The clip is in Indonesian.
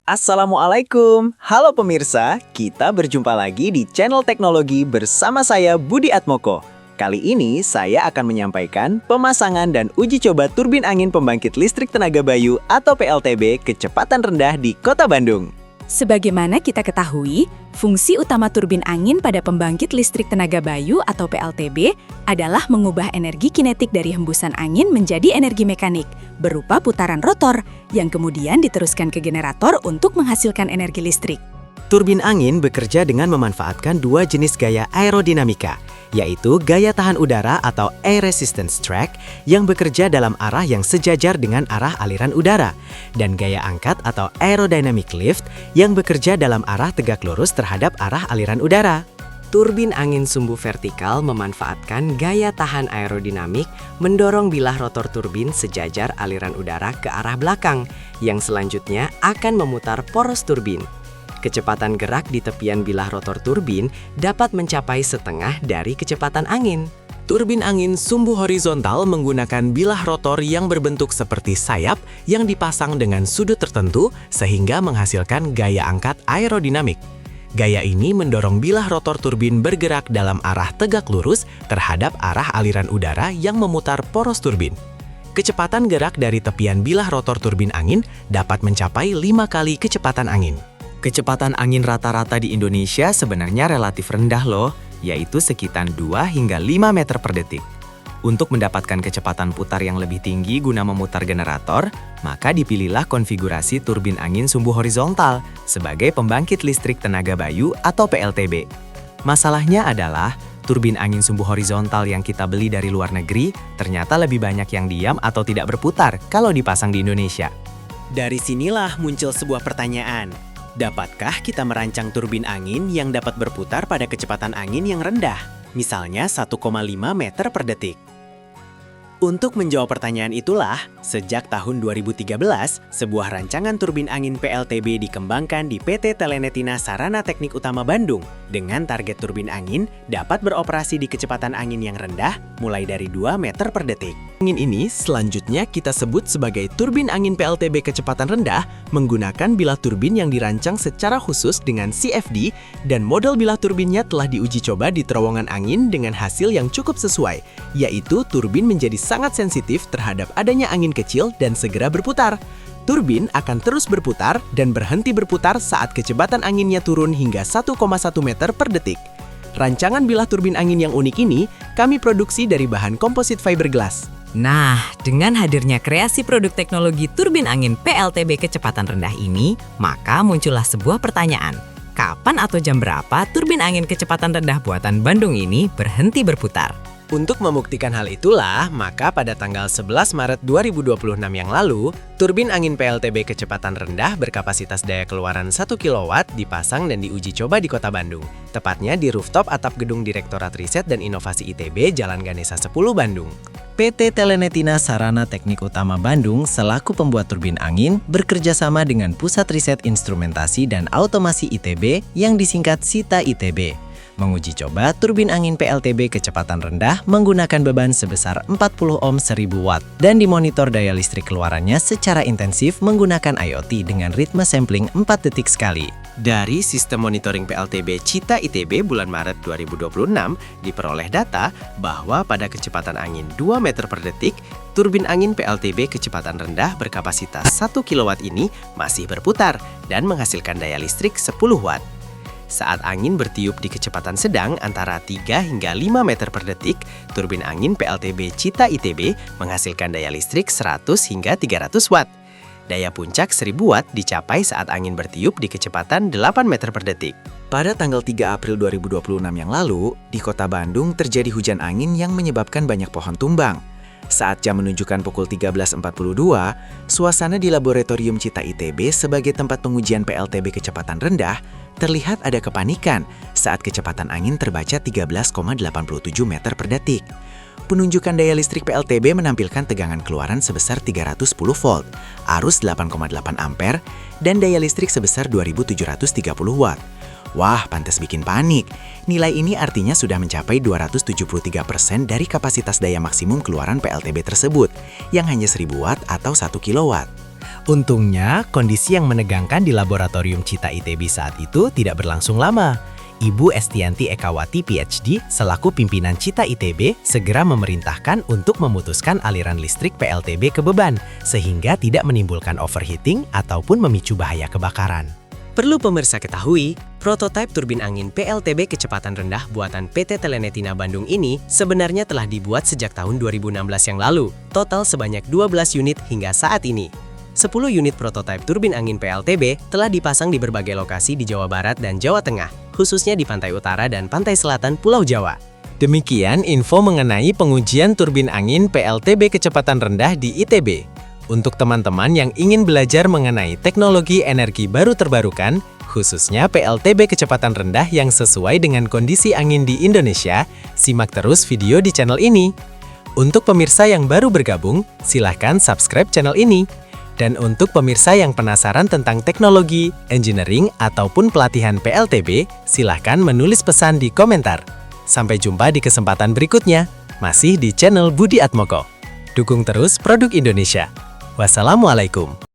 Assalamualaikum, halo pemirsa, kita berjumpa lagi di channel teknologi bersama saya Budi Atmoko. Kali ini saya akan menyampaikan pemasangan dan uji coba turbin angin pembangkit listrik tenaga bayu atau PLTB kecepatan rendah di Kota Bandung. Sebagaimana kita ketahui, fungsi utama turbin angin pada pembangkit listrik tenaga bayu atau PLTB adalah mengubah energi kinetik dari hembusan angin menjadi energi mekanik berupa putaran rotor yang kemudian diteruskan ke generator untuk menghasilkan energi listrik. Turbin angin bekerja dengan memanfaatkan dua jenis gaya aerodinamika, yaitu gaya tahan udara atau air resistance track yang bekerja dalam arah yang sejajar dengan arah aliran udara, dan gaya angkat atau aerodynamic lift yang bekerja dalam arah tegak lurus terhadap arah aliran udara. Turbin angin sumbu vertikal memanfaatkan gaya tahan aerodinamik mendorong bilah rotor turbin sejajar aliran udara ke arah belakang, yang selanjutnya akan memutar poros turbin. Kecepatan gerak di tepian bilah rotor turbin dapat mencapai setengah dari kecepatan angin. Turbin angin sumbu horizontal menggunakan bilah rotor yang berbentuk seperti sayap yang dipasang dengan sudut tertentu sehingga menghasilkan gaya angkat aerodinamik. Gaya ini mendorong bilah rotor turbin bergerak dalam arah tegak lurus terhadap arah aliran udara yang memutar poros turbin. Kecepatan gerak dari tepian bilah rotor turbin angin dapat mencapai 5 kali kecepatan angin. Kecepatan angin rata-rata di Indonesia sebenarnya relatif rendah loh, yaitu sekitar 2 hingga 5 meter per detik. Untuk mendapatkan kecepatan putar yang lebih tinggi guna memutar generator, maka dipilihlah konfigurasi turbin angin sumbu horizontal sebagai pembangkit listrik tenaga bayu atau PLTB. Masalahnya adalah, turbin angin sumbu horizontal yang kita beli dari luar negeri ternyata lebih banyak yang diam atau tidak berputar kalau dipasang di Indonesia. Dari sinilah muncul sebuah pertanyaan. Dapatkah kita merancang turbin angin yang dapat berputar pada kecepatan angin yang rendah, misalnya 1,5 meter per detik? Untuk menjawab pertanyaan itulah, sejak tahun 2013, sebuah rancangan turbin angin PLTB dikembangkan di PT Telenetina Sarana Teknik Utama Bandung dengan target turbin angin dapat beroperasi di kecepatan angin yang rendah mulai dari 2 meter per detik. Angin ini selanjutnya kita sebut sebagai turbin angin PLTB kecepatan rendah menggunakan bilah turbin yang dirancang secara khusus dengan CFD, dan model bilah turbinnya telah diuji coba di terowongan angin dengan hasil yang cukup sesuai, yaitu turbin menjadi sangat sensitif terhadap adanya angin kecil dan segera berputar. Turbin akan terus berputar dan berhenti berputar saat kecepatan anginnya turun hingga 1,1 meter per detik. Rancangan bilah turbin angin yang unik ini kami produksi dari bahan komposit fiberglass. Nah, dengan hadirnya kreasi produk teknologi turbin angin PLTB kecepatan rendah ini, maka muncullah sebuah pertanyaan. Kapan atau jam berapa turbin angin kecepatan rendah buatan Bandung ini berhenti berputar? Untuk membuktikan hal itulah, maka pada tanggal 11 Maret 2026 yang lalu, turbin angin PLTB kecepatan rendah berkapasitas daya keluaran 1 kW dipasang dan diuji coba di Kota Bandung, tepatnya di rooftop atap gedung Direktorat Riset dan Inovasi ITB Jalan Ganesha 10 Bandung. PT Telenetina Sarana Teknik Utama Bandung selaku pembuat turbin angin bekerja sama dengan Pusat Riset Instrumentasi dan Automasi ITB yang disingkat SITA ITB. Menguji coba turbin angin PLTB kecepatan rendah menggunakan beban sebesar 40 ohm 1000 watt dan dimonitor daya listrik keluarannya secara intensif menggunakan IoT dengan ritme sampling 4 detik sekali. Dari sistem monitoring PLTB Cita ITB bulan Maret 2026 diperoleh data bahwa pada kecepatan angin 2 meter per detik, turbin angin PLTB kecepatan rendah berkapasitas 1 kW ini masih berputar dan menghasilkan daya listrik 10 watt. Saat angin bertiup di kecepatan sedang antara 3 hingga 5 meter per detik, turbin angin PLTB Cita ITB menghasilkan daya listrik 100 hingga 300 watt. Daya puncak 1000 watt dicapai saat angin bertiup di kecepatan 8 meter per detik. Pada tanggal 3 April 2026 yang lalu, di Kota Bandung terjadi hujan angin yang menyebabkan banyak pohon tumbang. Saat jam menunjukkan pukul 13.42, suasana di Laboratorium Cita ITB sebagai tempat pengujian PLTB kecepatan rendah terlihat ada kepanikan saat kecepatan angin terbaca 13,87 meter per detik. Penunjukan daya listrik PLTB menampilkan tegangan keluaran sebesar 310 volt, arus 8,8 ampere, dan daya listrik sebesar 2730 watt. Wah, pantas bikin panik. Nilai ini artinya sudah mencapai 273% dari kapasitas daya maksimum keluaran PLTB tersebut, yang hanya 1000 watt atau 1 kilowatt. Untungnya, kondisi yang menegangkan di laboratorium Cita ITB saat itu tidak berlangsung lama. Ibu Estianti Ekawati PhD selaku pimpinan Cita ITB segera memerintahkan untuk memutuskan aliran listrik PLTB ke beban sehingga tidak menimbulkan overheating ataupun memicu bahaya kebakaran. Perlu pemirsa ketahui, prototipe turbin angin PLTB kecepatan rendah buatan PT Telenetina Bandung ini sebenarnya telah dibuat sejak tahun 2016 yang lalu, total sebanyak 12 unit hingga saat ini. 10 unit prototipe turbin angin PLTB telah dipasang di berbagai lokasi di Jawa Barat dan Jawa Tengah, khususnya di pantai utara dan pantai selatan Pulau Jawa. Demikian info mengenai pengujian turbin angin PLTB kecepatan rendah di ITB. Untuk teman-teman yang ingin belajar mengenai teknologi energi baru terbarukan, khususnya PLTB kecepatan rendah yang sesuai dengan kondisi angin di Indonesia, simak terus video di channel ini. Untuk pemirsa yang baru bergabung, silahkan subscribe channel ini. Dan untuk pemirsa yang penasaran tentang teknologi, engineering, ataupun pelatihan PLTB, silahkan menulis pesan di komentar. Sampai jumpa di kesempatan berikutnya, masih di channel Budi Atmoko. Dukung terus produk Indonesia. Wassalamualaikum.